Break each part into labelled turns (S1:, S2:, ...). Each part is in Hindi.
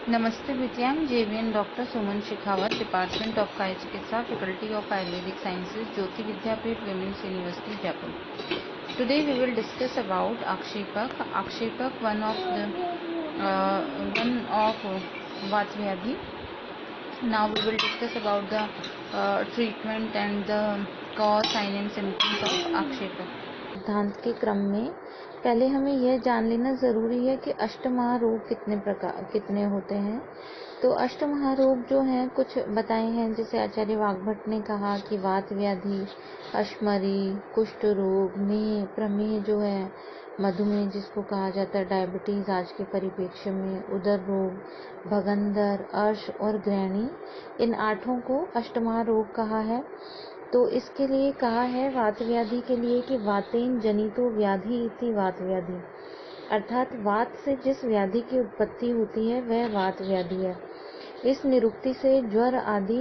S1: नमस्ते बेटिया, I'm JVN Dr. Suman Shekhawat, Department of Kaya Chikitsa, Faculty of Ayurvedic Sciences, Jyoti Vidyapeeth Women's University, Jaipur. Today we will discuss about Akshepak. Akshepak, one of Vat Vyadhi. Now we will discuss about the treatment and the cause, sign and symptoms of Akshepak.
S2: सिद्धांत के क्रम में पहले हमें यह जान लेना ज़रूरी है कि अष्टमहारोग कितने होते हैं। तो अष्टमहारोग जो हैं कुछ बताए हैं, जैसे आचार्य वाग्भट ने कहा कि वात व्याधि, अश्मरी, कुष्ठ रोग, मेह, प्रमेह जो है, मधुमेह जिसको कहा जाता है डायबिटीज़ आज के परिप्रेक्ष्य में, उदर रोग, भगंदर, अर्श और ग्रहणी, इन 8 को अष्टमहारोग कहा है। तो इसके लिए कहा है वात व्याधि के लिए कि वातेन जनितो व्याधि इति वात व्याधि, अर्थात वात से जिस व्याधि की उत्पत्ति होती है वह वात व्याधि है। इस निरुक्ति से ज्वर आदि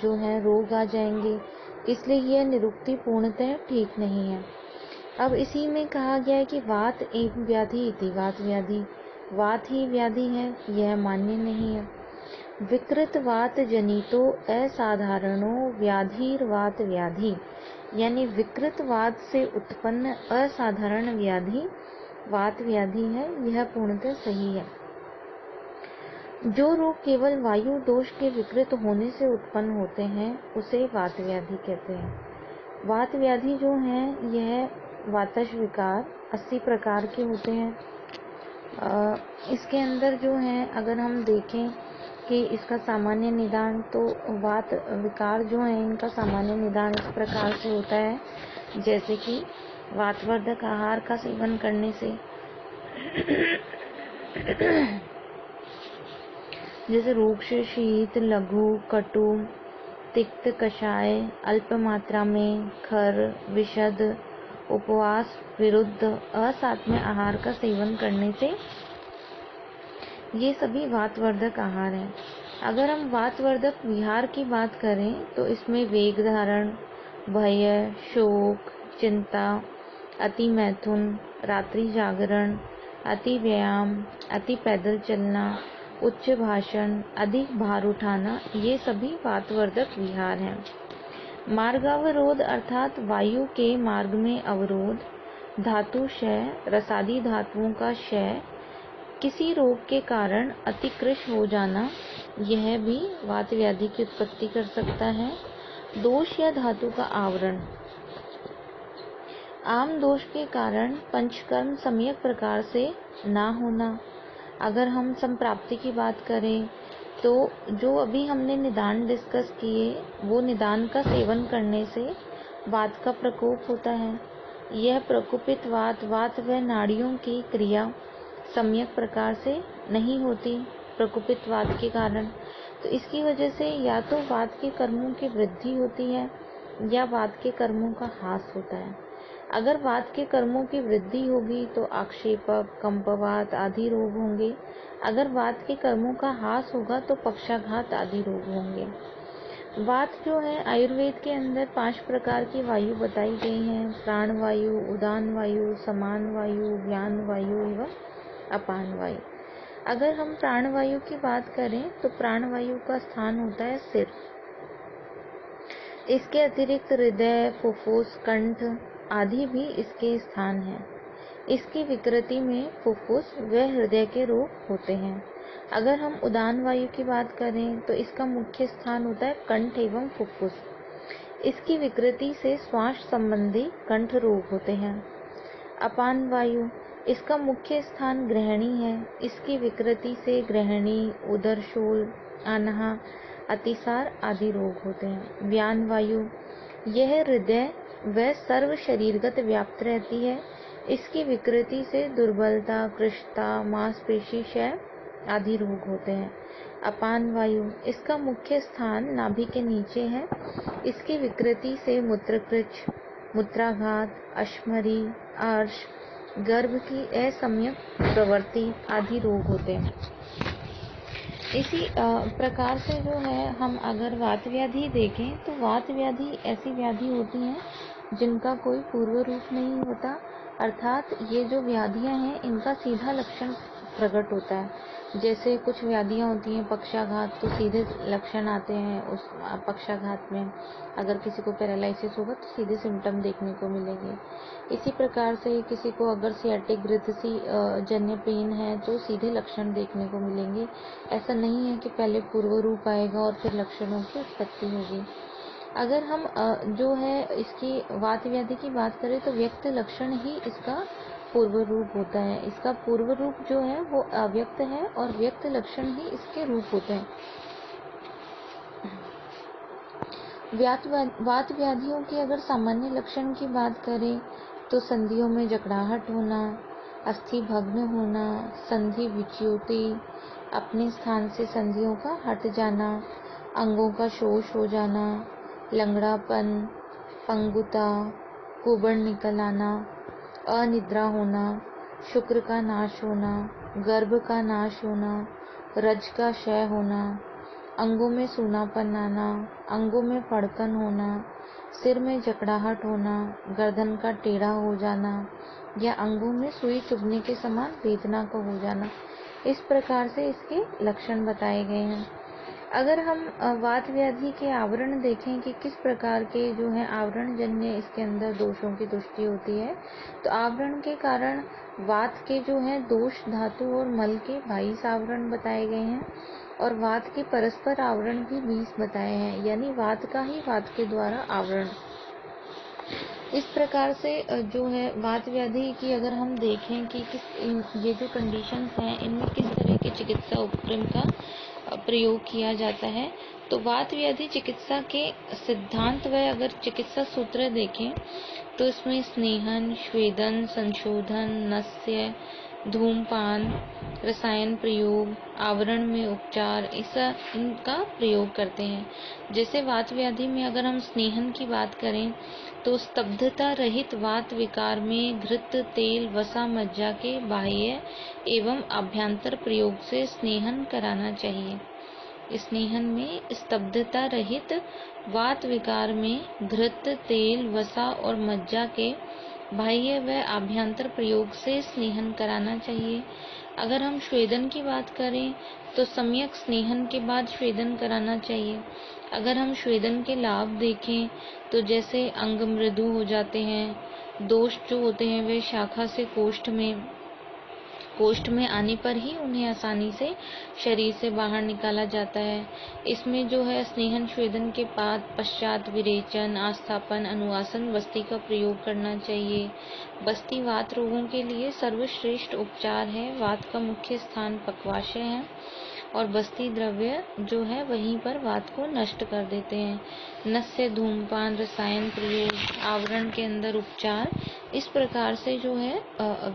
S2: जो है रोग आ जाएंगे, इसलिए यह निरुक्ति पूर्णतः ठीक नहीं है। अब इसी में कहा गया है कि वात एवं व्याधि इति वात व्याधि, वात ही व्याधि है, यह मान्य नहीं है। विकृत वात जनितो असाधारणो व्याधिर्वात व्याधि, यानी विकृत वात से उत्पन्न असाधारण व्याधि वात व्याधि है, यह पूर्णतः सही है। जो रोग केवल वायु दोष के विकृत होने से उत्पन्न होते हैं उसे वात व्याधि कहते हैं। वात व्याधि जो है यह वातश विकार 80 प्रकार के होते हैं। इसके अंदर जो है अगर हम देखें कि इसका सामान्य निदान, तो वात विकार जो है इनका सामान्य निदान इस प्रकार से होता है, जैसे कि वातवर्धक आहार का सेवन करने से जैसे रूक्ष, शीत, लघु, कटु, तिक्त कषाय, अल्प मात्रा में, खर, विशद, उपवास विरुद्ध असात्म्य आहार का सेवन करने से, ये सभी वातवर्धक आहार हैं। अगर हम वातवर्धक विहार की बात करें तो इसमें वेग धारण, भय, शोक, चिंता, अति मैथुन, रात्रि जागरण, अति व्यायाम, अति पैदल चलना, उच्च भाषण, अधिक भार उठाना, ये सभी वातवर्धक विहार हैं। मार्गावरोध अर्थात वायु के मार्ग में अवरोध, धातु क्षय, रसादी धातुओं का क्षय, किसी रोग के कारण अतिकृश हो जाना, यह भी वात व्याधि की उत्पत्ति कर सकता है। दोष या धातु का आवरण, आम दोष के कारण पंचकर्म सम्यक प्रकार से ना होना। अगर हम संप्राप्ति की बात करें तो जो अभी हमने निदान डिस्कस किए, वो निदान का सेवन करने से वात का प्रकोप होता है। यह प्रकोपित वात व नाड़ियों की क्रिया सम्यक प्रकार से नहीं होती प्रकोपित वात के कारण, तो इसकी वजह से या तो वात के कर्मों की वृद्धि होती है या वात के कर्मों का ह्रास होता है। अगर वात के कर्मों की वृद्धि होगी तो आक्षेपक, कंपवात आदि रोग होंगे। अगर वात के कर्मों का ह्रास होगा तो पक्षाघात आदि रोग होंगे। वात जो है आयुर्वेद के अंदर 5 प्रकार की वायु बताई गई हैं, प्राण वायु, उदान वायु, समान वायु, व्यान वायु एवं अपान वायु। अगर हम प्राण वायु की बात करें तो प्राण वायु का स्थान होता है सिर। इसके अतिरिक्त हृदय, फुफ्फुस, कंठ आदि भी इसके स्थान हैं। इसकी विकृति में फुफ्फुस व हृदय के रोग होते हैं। अगर हम उदान वायु की बात करें तो इसका मुख्य स्थान होता है कंठ एवं फुफ्फुस। इसकी विकृति से श्वास संबंधी कंठ रोग होते हैं। अपान वायु, इसका मुख्य स्थान ग्रहणी है। इसकी विकृति से ग्रहणी, उदरशूल, अनहा, अतिसार आदि रोग होते हैं। व्यान वायु, यह हृदय व सर्व शरीरगत व्याप्त रहती है। इसकी विकृति से दुर्बलता, कृशता, मांसपेशी क्षय आदि रोग होते हैं। अपान वायु, इसका मुख्य स्थान नाभि के नीचे है। इसकी विकृति से मूत्रकृच, मूत्राघात, अश्मरी, अर्श, गर्भ की असम्यक प्रवृत्ति आदि रोग होते हैं। इसी प्रकार से जो है हम अगर वात व्याधि देखें तो वात व्याधि ऐसी व्याधि होती हैं जिनका कोई पूर्व रूप नहीं होता, अर्थात ये जो व्याधियां हैं इनका सीधा लक्षण प्रकट होता है। जैसे कुछ व्याधियाँ होती हैं पक्षाघात, तो सीधे लक्षण आते हैं उस पक्षाघात में। अगर किसी को पैरालिसिस होगा तो सीधे सिम्टम देखने को मिलेंगे। इसी प्रकार से किसी को अगर सियाटिक ग्रंथि जन्य पेन है तो सीधे लक्षण देखने को मिलेंगे। ऐसा नहीं है कि पहले पूर्व रूप आएगा और फिर लक्षणों की उत्पत्ति होगी। अगर हम जो है इसकी वात व्याधि की बात करें तो व्यक्त लक्षण ही इसका पूर्व रूप होता है। इसका पूर्व रूप जो है वो अव्यक्त है और व्यक्त लक्षण ही इसके रूप होते हैं। वात व्याधियों की अगर सामान्य लक्षण की बात करें तो संधियों में जकड़ाहट होना, अस्थि भग्न होना, संधि विच्युति, अपने स्थान से संधियों का हट जाना, अंगों का शोष हो जाना, लंगड़ापन, पंगुता, कुबड़ निकल आना, अनिद्रा होना, शुक्र का नाश होना, गर्भ का नाश होना, रज का क्षय होना, अंगों में सूनापन आना, अंगों में फड़कन होना, सिर में जकड़ाहट होना, गर्दन का टेढ़ा हो जाना या अंगों में सुई चुभने के समान वेदना का हो जाना। इस प्रकार से इसके लक्षण बताए गए हैं। अगर हम वात व्याधि के आवरण देखें कि किस प्रकार के जो है आवरण जन्य इसके अंदर दोषों की दृष्टि होती है, तो आवरण के कारण वात के जो है दोष धातु और मल के 22 आवरण बताए गए हैं और वात के परस्पर आवरण भी 20 बताए हैं, यानी वात का ही वात के द्वारा आवरण। इस प्रकार से जो है वात व्याधि की अगर हम देखें कि ये जो कंडीशंस हैं इनमें किस तरह के चिकित्सा उपक्रम का प्रयोग किया जाता है, तो वात व्याधि चिकित्सा के सिद्धांत व अगर चिकित्सा सूत्र देखें तो इसमें स्नेहन, स्वेदन, संशोधन, नस्य, धूमपान, रसायन प्रयोग, आवरण में उपचार, इनका प्रयोग करते हैं। जैसे वात व्याधि में अगर हम स्नेहन की बात करें तो स्तब्धता रहित वात विकार में घृत, तेल, वसा, मज्जा के बाह्य एवं अभ्यंतर प्रयोग से स्नेहन कराना चाहिए। स्नेहन में स्तब्धता रहित वात विकार में घृत, तेल, वसा और मज्जा के बाह्य व आभ्यंतर प्रयोग से स्नेहन कराना चाहिए। अगर हम स्वेदन की बात करें तो सम्यक स्नेहन के बाद स्वेदन कराना चाहिए। अगर हम स्वेदन के लाभ देखें तो जैसे अंग मृदु हो जाते हैं, दोष जो होते हैं वे शाखा से कोष्ठ में आने पर ही उन्हें आसानी से शरीर से बाहर निकाला जाता है। इसमें जो है स्नेहन स्वेदन के पश्चात विरेचन, आस्थापन, अनुवासन, बस्ती का प्रयोग करना चाहिए। बस्ती वात रोगों के लिए सर्वश्रेष्ठ उपचार है। वात का मुख्य स्थान पक्वाशय है और बस्ती द्रव्य जो है वहीं पर वात को नष्ट कर देते हैं। नस्य, धूमपान, रसायन प्रयोग, आवरण के अंदर उपचार, इस प्रकार से जो है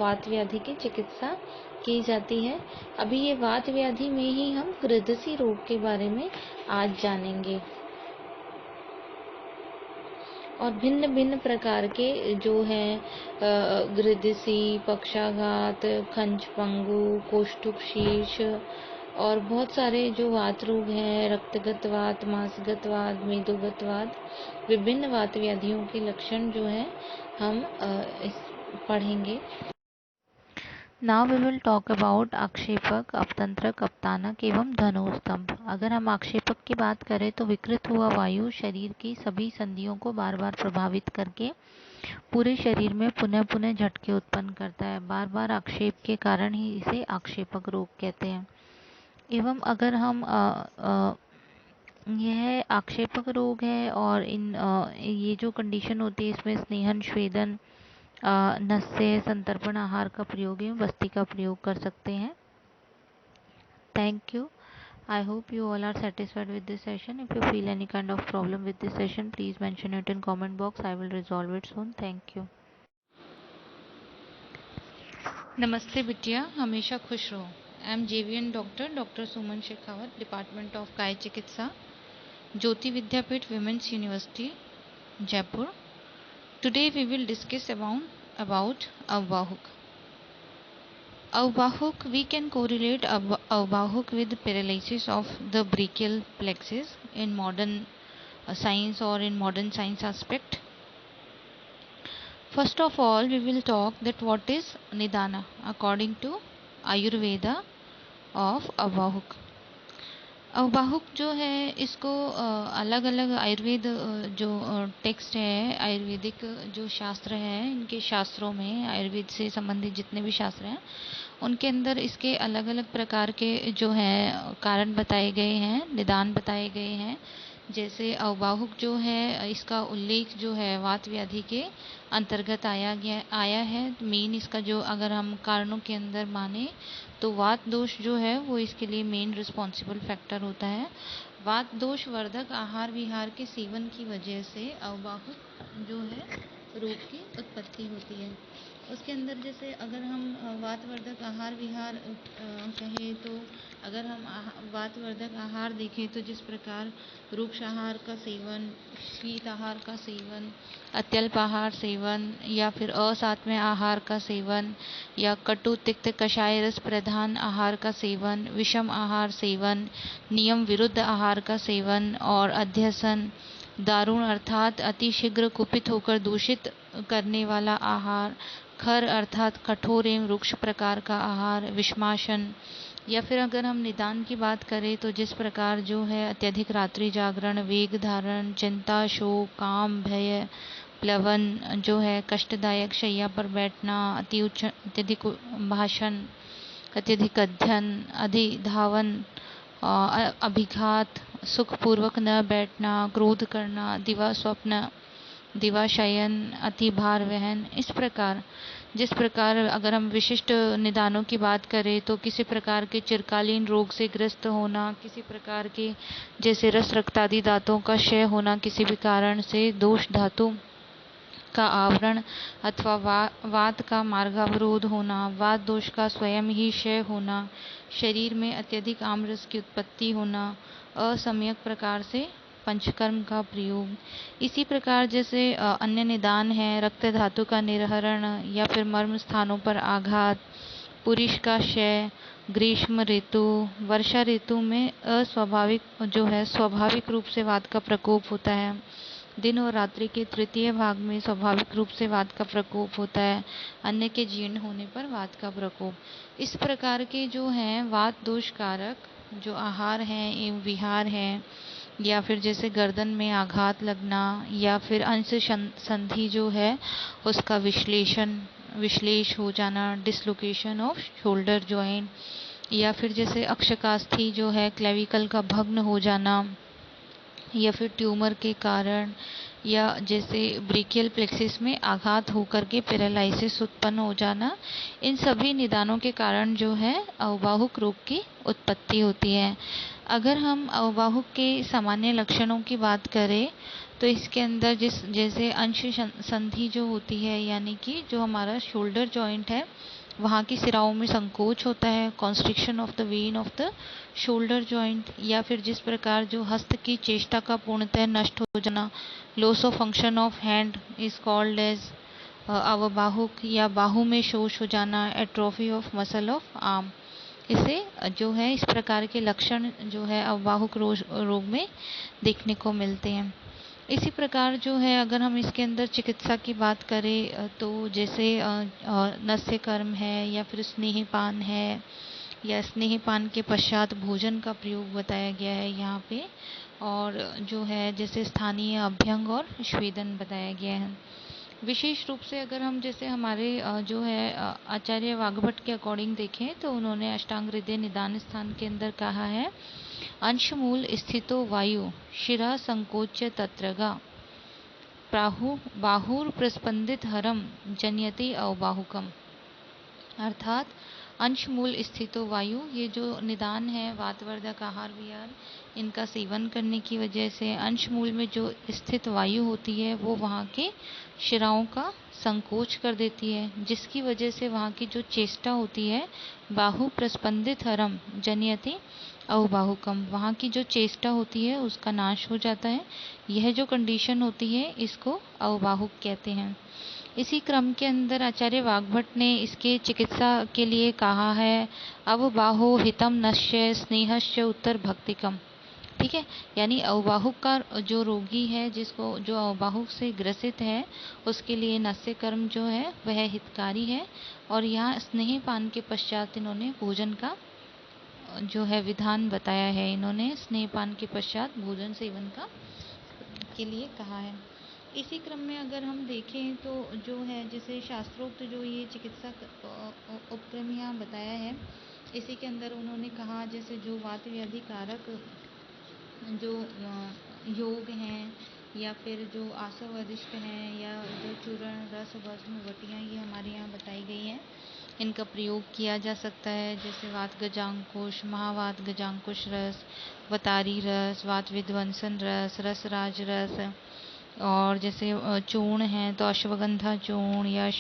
S2: वात व्याधि की चिकित्सा की जाती है। अभी ये वात व्याधि में ही हम गृद्धसी रोग के बारे में आज जानेंगे और भिन्न भिन्न प्रकार के जो है गृद्धसी, पक्षाघात, खंच पंगु, कोष्ठुक शीर्ष और बहुत सारे जो वात रोग हैं, रक्तगत वात, मांसगत वात, मेदोगत वात, विभिन्न वात व्याधियों के लक्षण जो है हम पढ़ेंगे। Now we will talk about आक्षेपक, अपतंत्रक, अपतानक एवं धनुस्तंभ। अगर हम आक्षेपक की बात करें तो विकृत हुआ वायु शरीर की सभी संधियों को बार बार प्रभावित करके पूरे शरीर में पुनः पुनः झटके उत्पन्न करता है। बार बार आक्षेप के कारण ही इसे आक्षेपक रोग कहते हैं। एवं अगर हम यह आक्षेपक रोग है और ये जो कंडीशन होती है इसमें स्नेहन, स्वेदन, नस्य, संतर्पण आहार का प्रयोग एवं बस्ती का प्रयोग कर सकते हैं। Thank you. I hope you all are satisfied with this session. If you feel any kind of problem with this session, please mention it in comment box. I will resolve it soon. Thank you.
S1: नमस्ते बिटिया, हमेशा खुश रहो। I am JVN doctor Suman Shekhawat, department of काय चिकित्सा, Jyoti Vidyapeeth women's university, Jaipur. Today we will discuss about Avvahuk. Avvahuk, we can correlate Avvahuk with paralysis of the brachial plexus in modern science or in modern science aspect. First of all, we will talk that what is Nidana according to Ayurveda of avabahuk. अवबाहुक जो है इसको अलग अलग आयुर्वेद जो टेक्स्ट है, आयुर्वेदिक जो शास्त्र है, इनके शास्त्रों में आयुर्वेद से संबंधित जितने भी शास्त्र हैं उनके अंदर इसके अलग अलग प्रकार के जो हैं कारण बताए गए हैं, निदान बताए गए हैं। जैसे अवबाहुक जो है इसका उल्लेख जो है वात व्याधि के अंतर्गत आया है। मेन इसका जो अगर हम कारणों के अंदर माने तो वात दोष जो है वो इसके लिए मेन रिस्पॉन्सिबल फैक्टर होता है। वात दोष वर्धक आहार विहार के सेवन की वजह से अवबाहुक जो है रोग की उत्पत्ति होती है। उसके अंदर जैसे अगर हम वातवर्धक आहार विहार कहें तो अगर हम वातवर्धक आहार देखें तो जिस प्रकार रुक्ष आहार का सेवन, शीत आहार का सेवन, अत्यल्प आहार सेवन या फिर असात्म्य आहार का सेवन या कटु तिक्त कषाय रस प्रधान आहार का सेवन, विषम आहार सेवन, नियम विरुद्ध आहार का सेवन और अध्यसन, दारुण अर्थात अतिशीघ्र कुपित होकर दूषित करने वाला आहार, खर अर्थात कठोर एवं रुक्ष प्रकार का आहार, विषमाशन या फिर अगर हम निदान की बात करें तो जिस प्रकार जो है अत्यधिक रात्रि जागरण, वेग धारण, चिंता, शोक, काम, भय, प्लवन जो है कष्टदायक शैया पर बैठना, अत्यधिक भाषण, अत्यधिक अध्ययन, अधिधावन, अभिघात, सुखपूर्वक न बैठना, क्रोध करना, दिवा स्वप्न, दिवा शयन, अति भार वहन, इस प्रकार जिस प्रकार अगर हम विशिष्ट निदानों की बात करें तो किसी प्रकार के चिरकालीन रोग से ग्रस्त होना, किसी प्रकार के जैसे रस रक्तादि दांतों का क्षय होना, किसी भी कारण से दोष धातु का आवरण अथवा वात का मार्गावरोध होना, वात दोष का स्वयं ही क्षय होना, शरीर में अत्यधिक आम्ररस की उत्पत्ति होना, असम्यक प्रकार से पंचकर्म का प्रयोग। इसी प्रकार जैसे अन्य निदान है रक्त धातु का निर्हरण या फिर मर्म स्थानों पर आघात, पुरुष का क्षय, ग्रीष्म ऋतु, वर्षा ऋतु में अस्वाभाविक जो है स्वाभाविक रूप से वात का प्रकोप होता है। दिन और रात्रि के तृतीय भाग में स्वाभाविक रूप से वात का प्रकोप होता है, अन्य के जीर्ण होने पर वात का प्रकोप। इस प्रकार के जो हैं वात दोष कारक जो आहार हैं एवं विहार हैं या फिर जैसे गर्दन में आघात लगना या फिर अंश संधि जो है उसका विश्लेष हो जाना, डिसलोकेशन ऑफ शोल्डर जॉइंट या फिर जैसे अक्षकास्थि जो है क्लेविकल का भग्न हो जाना या फिर ट्यूमर के कारण या जैसे ब्रेकियल प्लेक्सिस में आघात होकर के पैरालिसिस उत्पन्न हो जाना, इन सभी निदानों के कारण जो है अवबाहुक रोग की उत्पत्ति होती है। अगर हम अवबाहुक के सामान्य लक्षणों की बात करें तो इसके अंदर जैसे अंश संधि जो होती है यानी कि जो हमारा शोल्डर जॉइंट है वहाँ की सिराओं में संकोच होता है, constriction of the when of the shoulder joint या फिर जिस प्रकार जो हस्त की चेष्टा का पूर्णतः नष्ट हो जाना, loss of function of hand is called as avabahuk या बाहु में शोष हो जाना, atrophy of muscle of arm. इसे जो है इस प्रकार के लक्षण जो है अवबाहुक रोग में देखने को मिलते हैं। इसी प्रकार जो है अगर हम इसके अंदर चिकित्सा की बात करें तो जैसे नस्य कर्म है या फिर स्नेहपान है या स्नेहपान के पश्चात भोजन का प्रयोग बताया गया है यहाँ पे, और जो है जैसे स्थानीय अभ्यंग और स्वेदन बताया गया है। विशेष रूप से अगर हम जैसे हमारे जो है आचार्य वाग्भट के अकॉर्डिंग देखें तो उन्होंने अष्टांग हृदय निदान स्थान के अंदर कहा है अंशमूल स्थितो वायु शिरा संकोच्य तत्रगा बाहुर प्रस्पंदित हरम जनयति अवबाहुकम। अर्थात अंशमूल स्थितो वायु, ये जो निदान है वातवर्धक आहार विहार, इनका सेवन करने की वजह से अंशमूल में जो स्थित वायु होती है वो वहाँ के शिराओं का संकोच कर देती है, जिसकी वजह से वहाँ की जो चेष्टा होती है बाहु प्रस्पंदित हरम जनयति अवबाहुकम, वहाँ की जो चेष्टा होती है उसका नाश हो जाता है। यह जो कंडीशन होती है इसको अवबाहुक कहते हैं। इसी क्रम के अंदर आचार्य वाग्भट ने इसके चिकित्सा के लिए कहा है अवबाहो हितम नश्य स्नेहश्च उत्तर भक्तिकम। ठीक है। यानी अवाहुक का जो रोगी है, जिसको जो अवाहुक से ग्रसित है, उसके लिए नस्य कर्म जो है वह हितकारी है। और यहाँ स्नेहपान के पश्चात इन्होंने भोजन का जो है विधान बताया है। इन्होंने स्नेहपान के पश्चात भोजन सेवन का के लिए कहा है। इसी क्रम में अगर हम देखें तो जो है जैसे शास्त्रोक्त जो ये चिकित्सा उपक्रम यहाँ बताया है, इसी के अंदर उन्होंने कहा जैसे जो वात व्याधि कारक जो योग हैं या फिर जो आसव अधिष्ट हैं या जो चूर्ण रस भस्म वटियाँ ये हमारे यहाँ बताई गई हैं, इनका प्रयोग किया जा सकता है। जैसे वात गजांकुश, महावात गजांकुश रस, वतारी रस, वात विध्वंसन रस, रसराज रस, और जैसे चूर्ण हैं तो अश्वगंधा चूर्ण या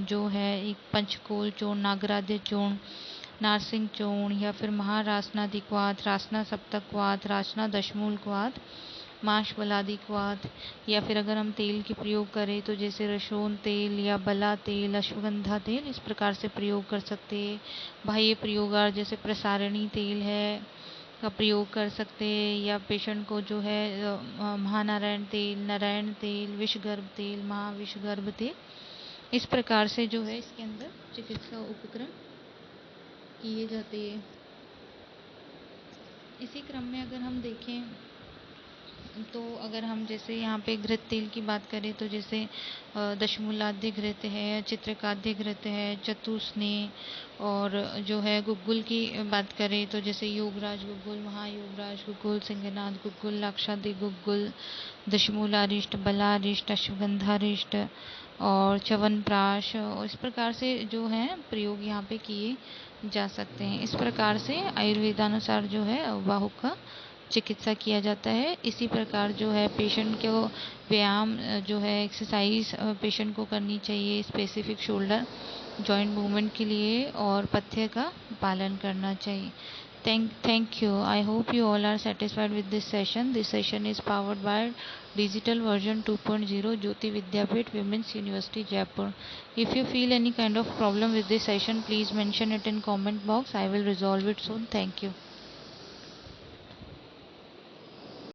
S1: जो है एक पंचकोल चूर्ण, नागराध्य चूर्ण, नारसिंह चूर्ण, या फिर महारासनादिक्वात, रासना सप्तक्वात, रासना दशमूलक्वात, माशवलादिक्वात। या फिर अगर हम तेल के प्रयोग करें तो जैसे रसोन तेल या बला तेल, अश्वगंधा तेल, इस प्रकार से प्रयोग कर सकते हैं। बाह्य प्रयोगार जैसे प्रसारणी तेल है का प्रयोग कर सकते हैं, या पेशेंट को जो है महानारायण तेल, नारायण तेल, विषगर्भ तेल, महाविषगर्भ तेल, इस प्रकार से जो है इसके अंदर चिकित्सा उपक्रम किए जाते हैं। इसी क्रम में अगर हम देखें तो अगर हम जैसे यहाँ पे घृत तेल की बात करें तो जैसे दशमूलाद्य घृत है, चित्रकाद्य घृत है, चतुस्नेह, और जो है गुग्गुल की बात करें तो जैसे योगराज गुग्गुल, महायोगराज गुग्गुल, सिंहनाथ गुग्गुल, लाक्षादि गुग्गुल, दशमूलारिष्ट, बलारिष्ट, अश्वगंधारिष्ट और च्यवनप्राश, इस प्रकार से जो है प्रयोग यहाँ पे किए जा सकते हैं। इस प्रकार से आयुर्वेदानुसार जो है अवाहुक का चिकित्सा किया जाता है। इसी प्रकार जो है पेशेंट को व्यायाम जो है एक्सरसाइज पेशेंट को करनी चाहिए स्पेसिफिक शोल्डर जॉइंट मूवमेंट के लिए, और पथ्य का पालन करना चाहिए। Thank you. I hope you all are satisfied with this session. This session is powered by Digital Version 2.0 Jyoti Vidyapeeth Women's University Jaipur. If you feel any kind of problem with this session, please mention it in comment box. I will resolve it soon. Thank you.